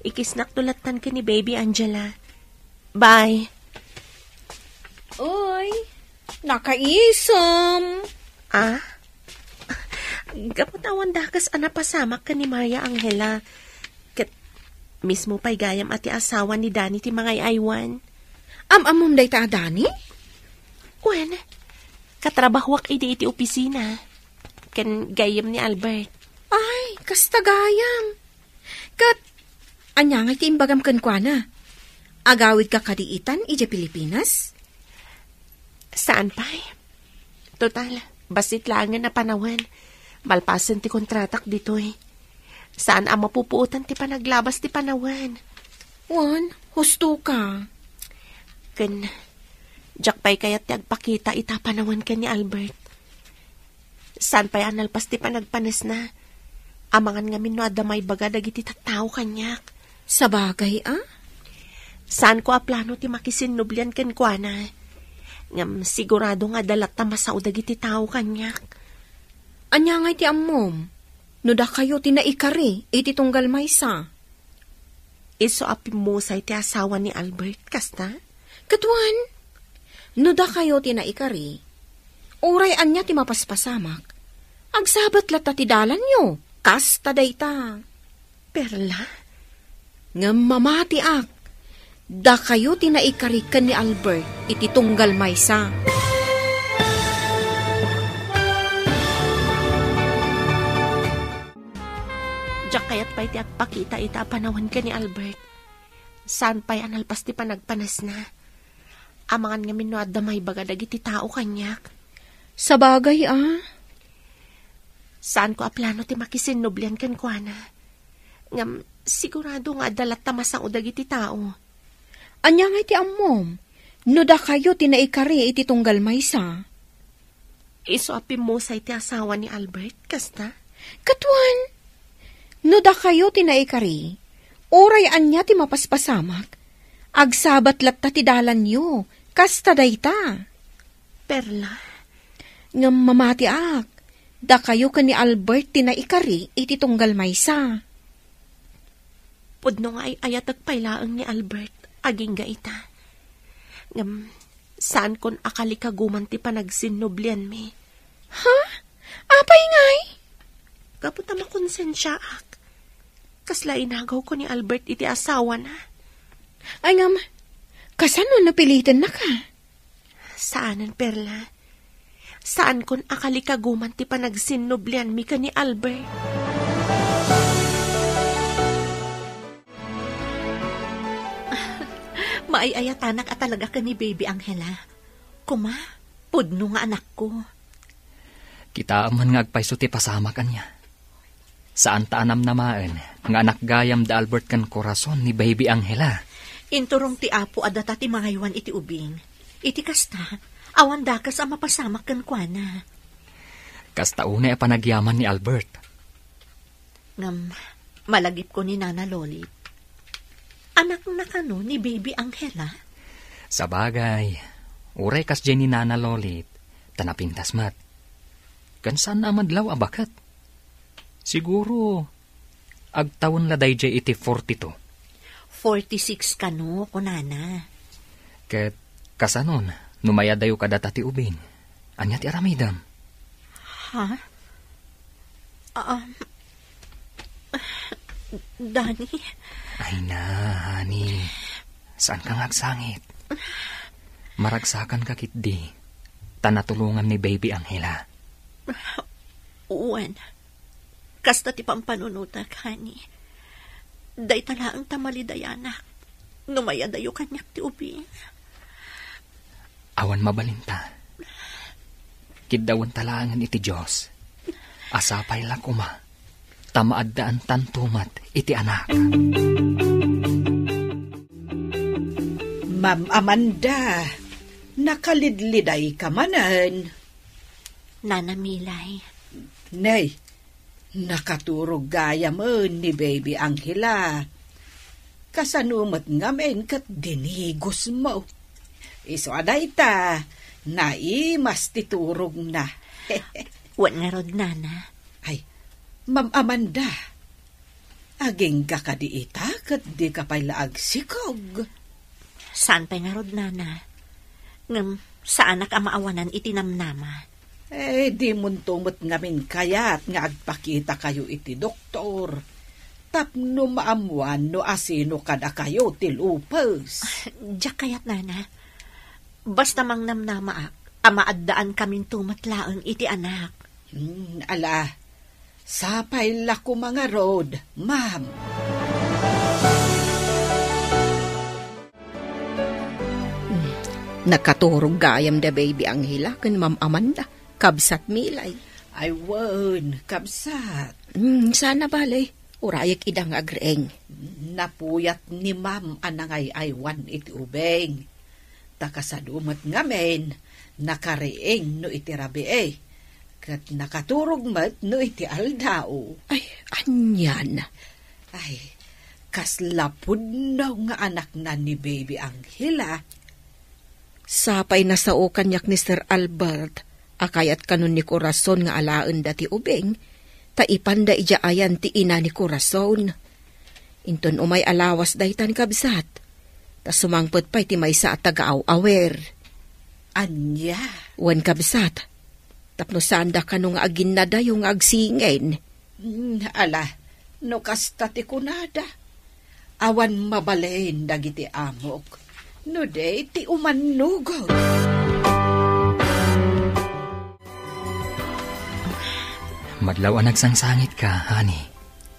Ikisnak tulatan ka ni Baby Angela. Bye. Oy, nakaisom. Ah? Kaputawan dakas anapasamak ka ni Maria Angela. Kat mismo pa'y gayam ati asawa ni Danny ti mga aywan. Amamom day ta, Dani? Wen, katrabahwak iti opisina. Kan gayam ni Albert. Ay, kasta gayam. Kat, anya nga iti imbagam kankwana. Agawid ka kadiitan, ija Pilipinas? Saan pa'y? Total, basit langan na panawan. Malpasan ti kontratak dito'y. Saan ang mapupuutan ti panaglabas ti panawan? Wan, husto ka. Kan, jak pa'y kayat ti agpakita itapanawan ka ni Albert. Saan pa'y analpas ti panagpanes na? Amangan nga min no adamay baga dagiti tattao kanyak. Sa bagay, ah? Saan ko aplano ti makisinublian ken kuana? Ngam sigurado nga dalat ta masao dagiti tao kanyak. Anya nga iti ammom. No da kayo tinaikari, iti tunggal maysa. Iso apimusay ti asawa ni Albert, kasta? Katuan, no da kayo tinaikari, uray anya ti mapaspasamak. Agsabat lata ti dalan nyo, kasta dayta. Perla? Ngam mamati ak, da kayo tinaikari kan ni Albert, iti tunggal maysa. Diyak kayat pa'y ti agpakita itapanawan ka ni Albert. Saan pa'y analpas ti panagpanas na? Amangan nga min no adamay baga dagiti tao kanyak. Sa bagay, ah? Saan ko aplano ti makisinublian kan kuana? Ngam sigurado nga dalat tamasang udag iti tao. Anya nga iti ammom, no da kayo tinaikari iti tunggal maysa. Iso apimusay ti asawa ni Albert, kasta? Katuan, no da kayo tinaikari, oray anya ti mapaspasamak, agsabat latta ti dalan nyo, kasta dayta. Perla? Ngam mamati ak, da kayo ka ni Albert tinaikari iti tunggal maysa. Pudno nga ay ayatag pailaang ni Albert, aging gaita. Ngam, saan kon akali kaguman ti panagsinublian mi? Ha? Apay ngay? Kaputa makonsensya ak. Kasla inagaw ko ni Albert iti asawa na. Ay ngam, kasano napilitan na ka? Saanan, Perla? Saan kon akali kaguman ti panagsinublian mi ka ni Albert? Maayayatanak at talaga ka ni Baby Angela. Kuma, pudno nga anak ko. Kita man nga agpaiso ti pasama kanya. Saan taanam namaan nga anak gayam da Albert kan korason ni Baby Angela. Inturong ti apo adata ti mangaywan iti ubing. Iti kasta, awan dakas ang mapasamak kan kuana. Kasta una panagyaman ni Albert. Ngam, malagip ko ni Nana Lolit. Anak na kano ni Baby Angela? Sa bagay, uray kas dyan ni Nana Lolit, tanapintas mat. Kan saan na madlaw abakat? Siguro, agtawon la day iti 42. 46 kano, kunana. Ket kasanon, numaya dayo kadata ti ubing. Anya ti aramidam. Ha? Danny? Ay na, honey. Saan kang agsangit? Maragsakan ka kitdi. Tanatulungan ni Baby Angela. Uwan. Kasta ti pampanunutak, honey. Day tala ang tamalidayanak. Numaya dayo kanyak ti ubing. Awan mabalinta. Kiddawan talangan iti Diyos. Asapay lang kuma. Tamaadaan tantumat iti anak. Ma'am Amanda, nakalidliday ka manan. Nana Milay. Nay, nakaturog gaya mo ni Baby Angela. Kasanumat nga men kat dinigos mo. Iso aday ta, naimas titurog na. Wan nga rod, Nana. Ay, Ma'am Amanda, aging ka kadiitak? kat di ka pa'y laag sikog. Saan pa'y nga rod, nana? Ngam, sa anak amaawanan itinamnama. Di muntumot ngamin kayat nga agpakita kayo iti doktor. Tapno maamuan no asino kada kayo tilupes. Diyak kayat, nana. Basta mang namnamaak, amaaddaan kaming tumatlaang iti anak. Ala, sapay lako mga rod, ma'am. Nakaturog gayam da baby Anghela kan Ma'am Amanda. Kabsat milay. Ay, wan, kabsat. Sana balay. Urayak idang agreng. Napuyat ni ma'am anangay aywan iti ubeng. Takasadumat ngamen, nakarieng no iti rabi Kat nakaturog mat no iti aldao. Ay, anyan. Ay, kaslapod na nga anak na ni baby Anghela. Sapay na sao kanyak ni Sir Albert, akayat kanon ni Corazon nga alaan dati ubeng, taipanda ijaayan ti ina ni Corazon. Inton umay alawas daytan kabsat, tas sumangpot pa'y ti maysa at taga-aw-awer. Anya? Wan kabsat, tapno sanda ka nung agin na dayong agsingen. Ala, no kasta ti kunada. Awan mabalain dagiti amok. No day ti umanugog. Madlaw ang nagsangsangit ka, honey.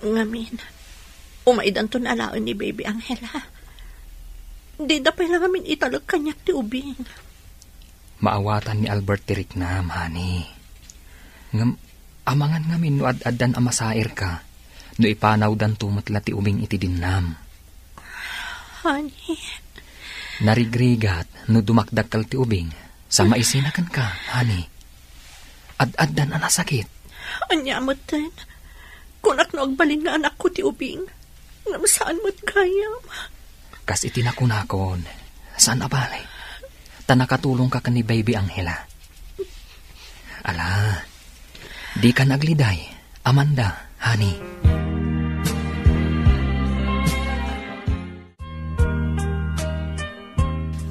Ngamin, umaidan to nalaon ni baby Anghela. Di da pa lang amin italag kanyak ti ubing. Maawatan ni Albert tirik na, honey. Ngam, amangan ngamin no ad-addan amasair ka, no ipanaw dan tumatla ti ubing iti dinam. Honey. Narigrigat no dumakdakal ti ubing, sa maisinakan ka, honey. Ad-addan ang nasakit. Anya mo't kunak no agbalin nga anak ko ti ubing. Ngam saan mo't kayam? Kas itinakunakon, saan abalay? Tanakatulong ka ni baby Anghela. Ala, di ka nagliday, Amanda, honey.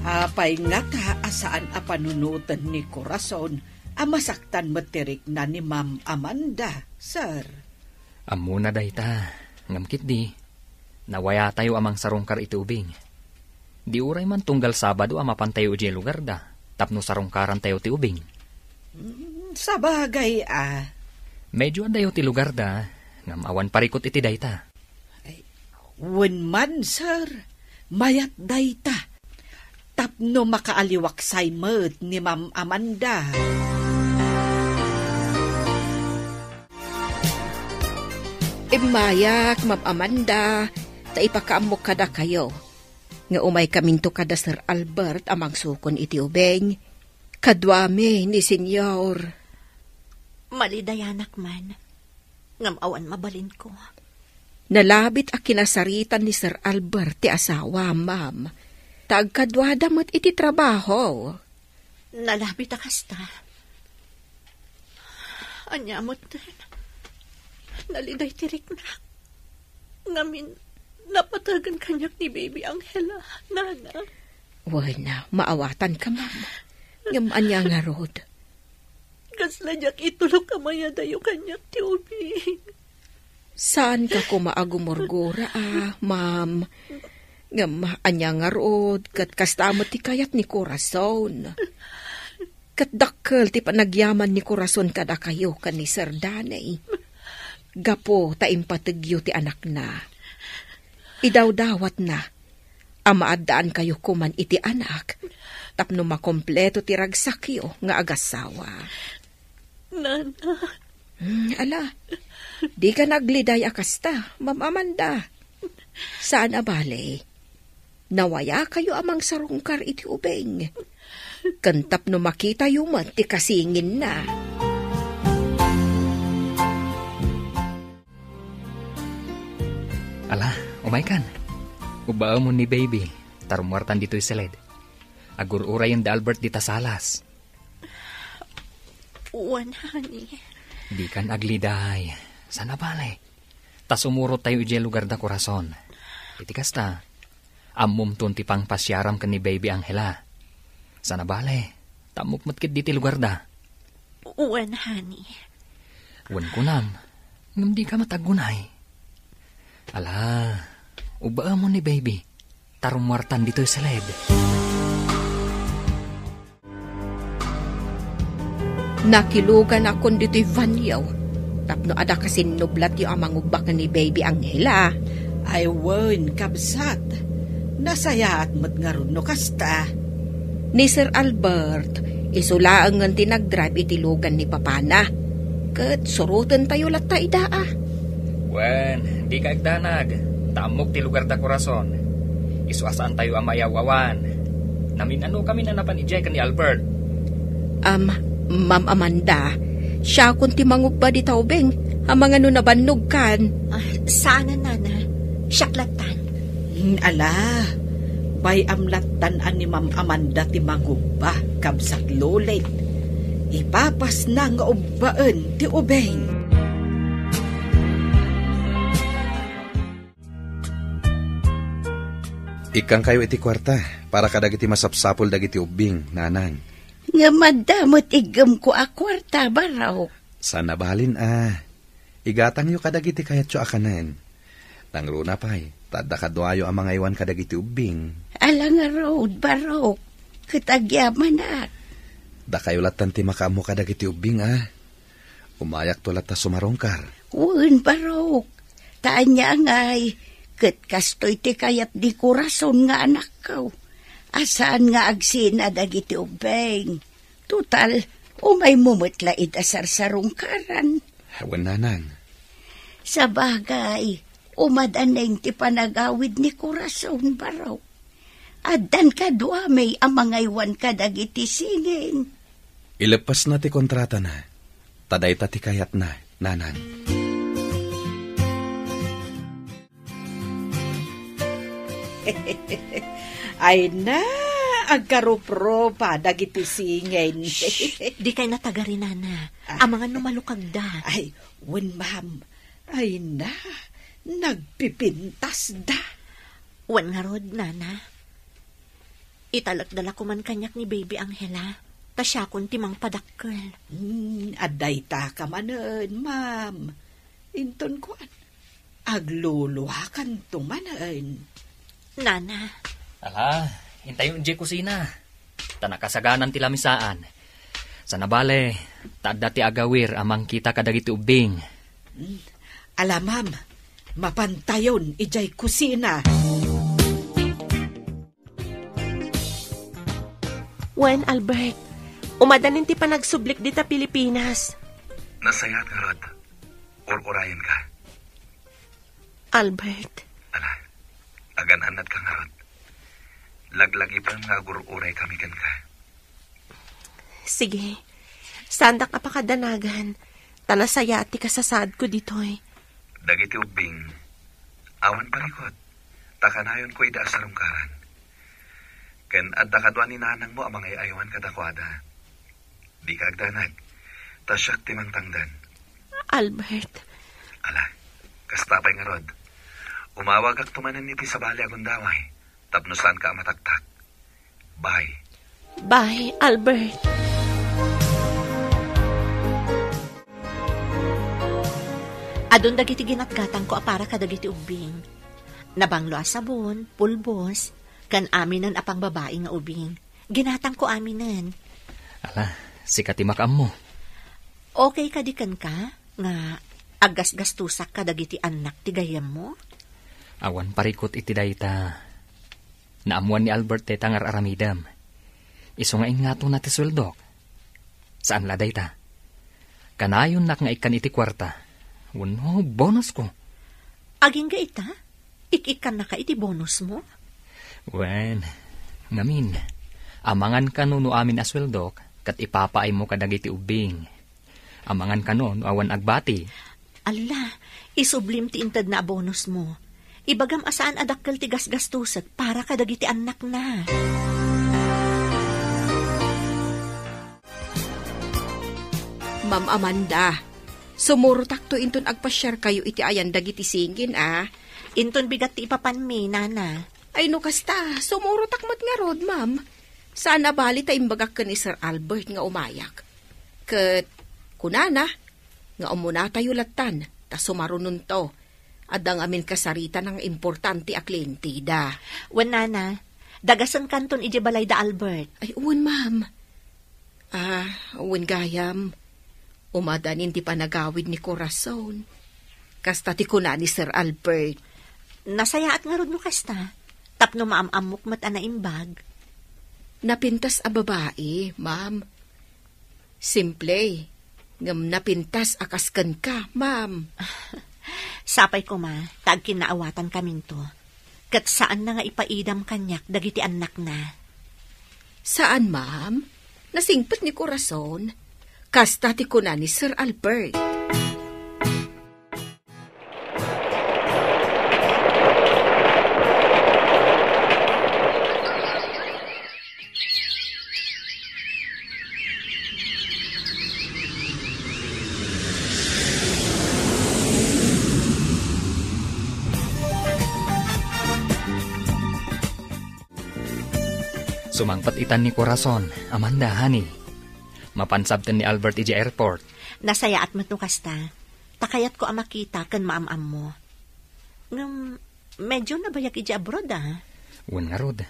Apay nga ta asaan a panunutan ni Corazon, amasaktan materik na ni Ma'am Amanda, sir. Amuna day ta, ngamkit di. Nawaya tayo amang sarungkar iti ubing. Di uray man tunggal Sabado amapan tayo iti lugar da, tapno sarungkaran tayo ti ubing. Sabagay Medyo adayo ti lugar da, ngam awan parikot iti dayta. Wen man, sir, mayat dayta. Tapno makaaliwaksay met ni Ma'am Amanda. Mayak, Ma'am Amanda, taipakaamok kada kayo. Nga umay kaminto kada Sir Albert amang sukon iti ubeng. Kadwame ni Senyor. Malidayanak man. Ngam awan mabalin ko. Nalabit a kinasaritan ni Sir Albert ti asawa, ma'am. Tagkadwada mo't iti trabaho. Nalabit a kasta. Anya mo't naliday tirik na. Ngamin, napatagan kanyak ni baby Anghela, nana. Wala, maawatan ka, ma'am. Ngaman niya nga rod. Kasladyak itulog kamaya dayo kanyak ti ubing. Saan ka kumaagumorgora, ma'am? Ngamaan niya nga rod, kat kastamot ti kayat ni Corazon. Kat dakkel ti panagyaman ni Corazon kada kayo kan ni Sir Danay. Gapo ta impatagyo ti anak na. Idawdawat na. Amaadaan kayo kuman iti anak. Tapno makompleto ti ragsakyo nga agasawa. Nana. Ala, di ka nagliday akasta, Ma'am Amanda. Saan abale? Nawaya kayo amang sarungkar iti ubeng. Kantap no makita yuman ti kasingin na. Ala, umay kan. Ubao mo ni baby. Tarumuartan dito isalid. Agur-uray yung da Albert di tasalas. Honey. Di kan agliday. Sana balay. Tas umurot tayo iti lugar da Corazon. Iti kasta, ammum tun ti pang pasyaram kan ni Baby Angela. Sana bale, tamok matkit di ti lugar da. Uwan, honey. Uwan ko nam, ngam di ka matagunay. Ala, ubaa mo ni Baby, tarumwartan dito sa led. Nakilugan akon dito'y vanyaw. Tapno ada kasin nublat yung amang ubak ni Baby Angela. Ay, wen, kabsat. Nasayaat mo't nga ron no kasta. Ni Sir Albert, isulaang nga tinag-drive itilugan ni Papana. Kat surutan tayo lata idaa. Wen, di ka igdanag. Tamok ti lugar da Corazon. Isuasaan tayo amayawawan. Namin ano kami nanapan ijay kan ni Albert. Ma'am Amanda, siya kung timangub ba di taubeng, amang ano nabannog kan. Sana, Nana. Siyaklatan. Ala, bay amlatan ni Ma'am Amanda ti mangubba, kabsat lolit. Ipapas na nga ubbaan ti ubeng. Ikang kayo iti kwarta, para kadagiti masapsapol dagiti ubing, nanang. Nga madamot igam ko akwarta baraw. Sana balin igatang yu kadagiti kayat yu akanan. Nangruna pa'y, tada kadwayo ang mga iwan kadagiti ubing. Alang road baraw, katagyaman at. Da kayo latan ti makamu kadagiti ubing Umayak to lata sumarongkar. Uwan baraw, taan niya ngay, kat kastoy ti kayat di Corazon nga anak ko. Asaan nga agsina dagiti ubeng. Tutal, umay mumutla itasar sa rungkaran. Hawan nanang. Sa bagay, umadaneng ti panagawid ni Corazon baraw. Adan ka duamay ang mga iwan ka dagiti singin. Ilepas na ti kontrata na. Taday ta ti kayat na, nanang. Ay na, agkarupropa, dagiti singin. Di kay natagari, Nana. Ang mga numalukag da. Ay, wen ma'am. Ay na, nagpipintas da. Wan nga rod, Nana. Italagdala ko man kanyak ni Baby Angela. Ta siya kun timang padakkel. Aday ta ka manen, ma'am. Inton ko, agluluhakan tumanen. Nana. Ala, hintayon di kusina. Tanakasaganan ti lamisaan. Sa nabale, taadda ti agawir amang kita kadagiti ubing. Ala, ma'am, mapantayon ijay kusina. Wen, Albert, umadanin ti panagsublik dita Pilipinas. Nasayat nga rod. Or-orayan ka. Albert. Ala, agananad ka nga rod. Laglagi pa nga gur-uray kami kan ka. Sige, sandak na pakadanagan. Tanasaya ti kasasad ko ditoy. Dagiti ubing, awan parikot. Takanayon ko ida sa rungkaran. Ken adda kadwa ni nanang mo ang mga ayawan kadakwada. Di ka agdanag. Tasyak timang tangdan. Albert. Ala, kastapay nga rod. Umawag ak tumanan niti sa bali agundaway. Tapno saan ka mataktak. Bye. Bye, Albert. Adon dagiti ginatgatang ko apara kadagiti ubing. Nabanglo a sabon, pulbos, kan aminan apang babae nga ubing. Ginatang ko aminan. Ala, sikatimakam mo. Okay ka di kan ka? Nga agas-gastusak ka dagiti anak ti gayam mo? Awan parikot iti dayta. Naamuan ni Albert te tangar aramidam. Iso nga ingato na ti suldok. Saan la dayta? Kanayon nak nga ikan iti kwarta. Wano, bonus ko. Aging ga ita? Ikikan na ka iti bonus mo? Wen, ngamin. Amangan ka no amin asweldok, kat ipapaay mo kadagiti ubing. Amangan ka no awan agbati. Ala, isublim ti intad na bonus mo. Ibagam asaan adakkel ti gasgastuset para kadagiti anak na. Ma'am Amanda, sumurtak to inton agpasyar kayo iti ayan dagiti singin Inton bigat ti ipapanmi, nana. Ay no kasta, sumuro takmat nga rod, ma'am. Sana bali ta imbagak ka ni Sir Albert nga umayak. Kat, kunana, nga umuna tayo latan, ta sumarunon to. Adang amin kasarita ng importante a klientida. Wan, nana, dagasan kanton ije balay da Albert. Ay, uwan, ma'am. Uwan gayam. Umadanin ti panagawid ni Corazon. Kasta ti kuna ni Sir Albert. Nasayaat nga rod no kasta. Tapno maamamok mat anaimbag. Napintas a babae, ma'am. Simple. Ngam napintas akaskan ka, ma'am. Sapay ko ma, tag kinaawatan kamin to. Kat saan na nga ipaidam kanyak dagiti anak na. Saan, ma'am? Nasingpet ni Corazon. Kasta ti kuna ni Sir Albert. Sumangpat itan ni Corazon, Amanda, honey. Mapansabten ni Albert iji airport. Nasayaat mat no kasta. Takayat ko makita kan maamam mo. Ngam, medyo nabayag iji abroad Wan nga rod.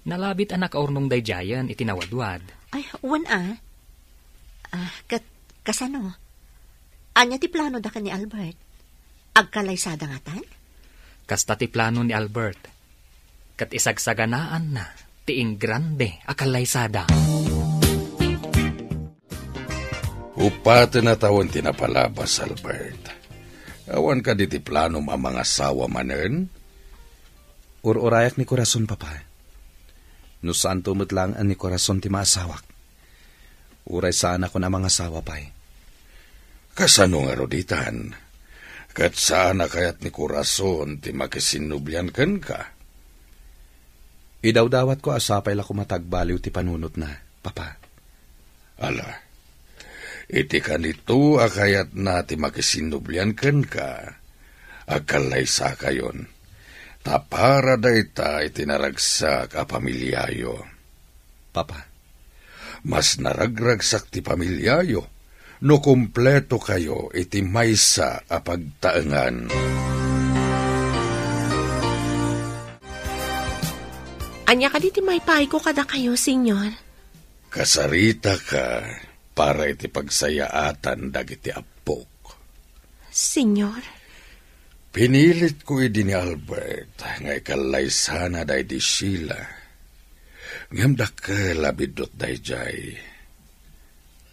Nalabit anak aurnong dayjayan itinawadwad. Ay, wan kasano? Anya ti plano da ka ni Albert? Agkalaysada nga tan? Kasta ti plano ni Albert. Kat isagsaganaan na. Tiing grande akalaysada. Upate na tawon tinapalabas, Albert. Awan ka diti plano mga asawa manen? Urayak ni Corazon, papa. No saan tumutlang ni Corazon ti maasawak. Uray sana ko na mga asawa pa'y. Kasano nga roditan? Kat sana kayat ni Corazon ti makisinubyan kan ka? Idawdawat ko asapay la kumatagbaliw ti panunot na, papa. Ala, iti kanito akayat na ti makisinubyan kan ka. Agkalaysa kayon. Tapara dayta itinaragsak a pamilyayo. Papa. Mas naragragsak ti pamilyayo, no kumpleto kayo iti maysa a pagtaengan. Anya ka diti may ko kada kayo, senyor. Kasarita ka para iti pagsayaatan dagiti apok. Senyor? Pinilit ko idi ni Albert nga ikalaysana day di Sheila. Ngamda ka labidot day jay.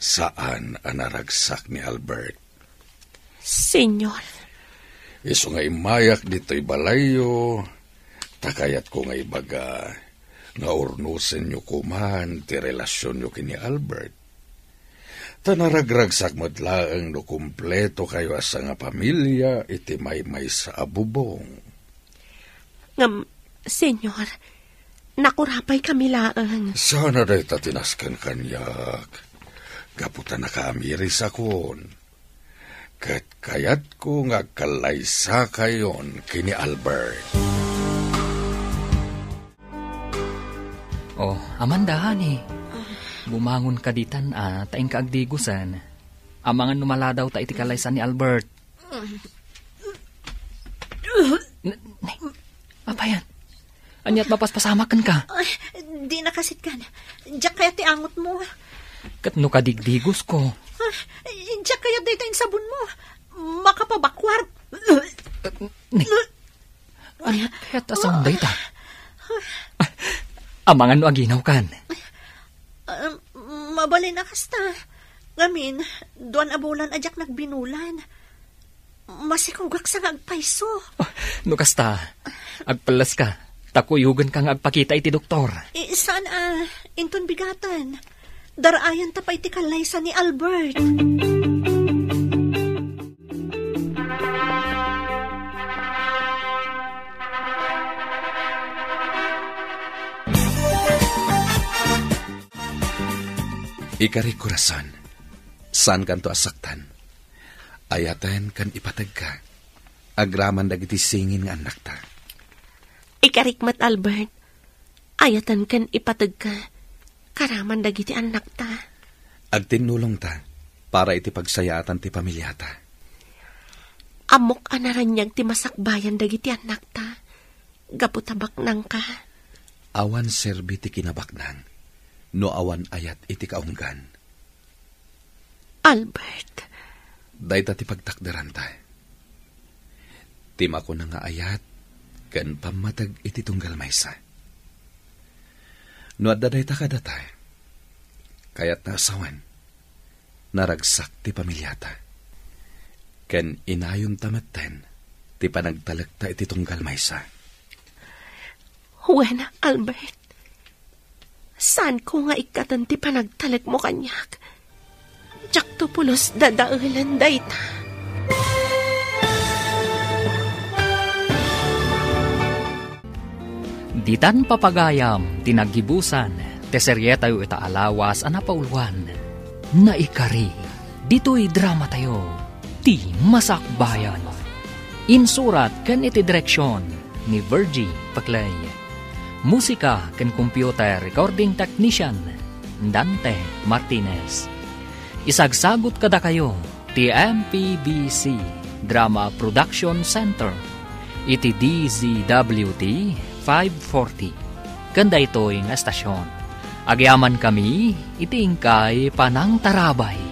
Saan anaragsak ni Albert? Senyor? Iso nga imayak dito'y balayo, takayat ko nga ibaga nga urnusen nyo kuman ti relasyon nyo kini Albert. Tanaragragsak madlaang no kumpleto kayo asa nga pamilya iti may sa abubong. Senyor, nakurapay kami laang. Sana day tatinaskan kanyak. Kaputa nakaamiri sa kon. Kat kayat ko nga kalaysa kayon kini Albert. Oh, Amanda, honey. Bumangon ka ditan, taing kaagdigusan. Amangan numaladaw ta iti kalaysan ni Albert. Apa yan? Anyat mapaspasamakan ka? Ay, di nakasit ka na. Diyak kaya ti angot mo. Kat no kadigdigos ko. Diyak kaya dito yung sabon mo. Makapabakwar. Anyat kaya tasang dayta. Amangan no aginaw kan. Mabalay na kasta. Ngamin, doon abulan adyak nagbinulan. Masikugak sa agpaiso. No kasta, agpalas ka. Takuyugan kang agpakita iti doktor. Saan inton bigatan? Daraayan tapay ti kalaysa ni Albert. Ikari Corazon, saan kanto asaktan? Ayatan kan ipatag ka. agraman dagiti singin nga anak ta. Ikarikmat, Albert. Ayatan kan ipatag ka. Karaman dagiti anak ta. Agtinulong ta para iti pagsayatan ti pamilya ta. Amok anaranyag ti masakbayan dagiti anak ta. Gaputabak nang ka. Awan serbi ti kinabaknang, no awan ayat iti kaunggan. Albert. Dayta ti pagtakdaran ta. Tima ko na nga ayat, kan pamatag iti tunggal maysa. No adda dayta kadata, kayat na asawan, naragsak ti pamilyata. Kan inayon tamatan, ti panagtalagta iti tunggal maysa. Wena, Albert. Saan ko nga ikatan ti panagtalag mo kanyak? Diyak to pulos dadaulan dayta. Ditan papagayam, tinagibusan, teseryeta yu ita alawas anapauluan. Naikari, dito'y drama tayo, ti masakbayan. Insurat kan iti direksyon ni Virgie Paclay. Musika kan computer recording technician Dante Martinez. Isagsagot kada kayo ti MPBC Drama Production Center iti DZWT 540. Kanda ito'y nga estasyon. Agyaman kami iti ingkay panang tarabay.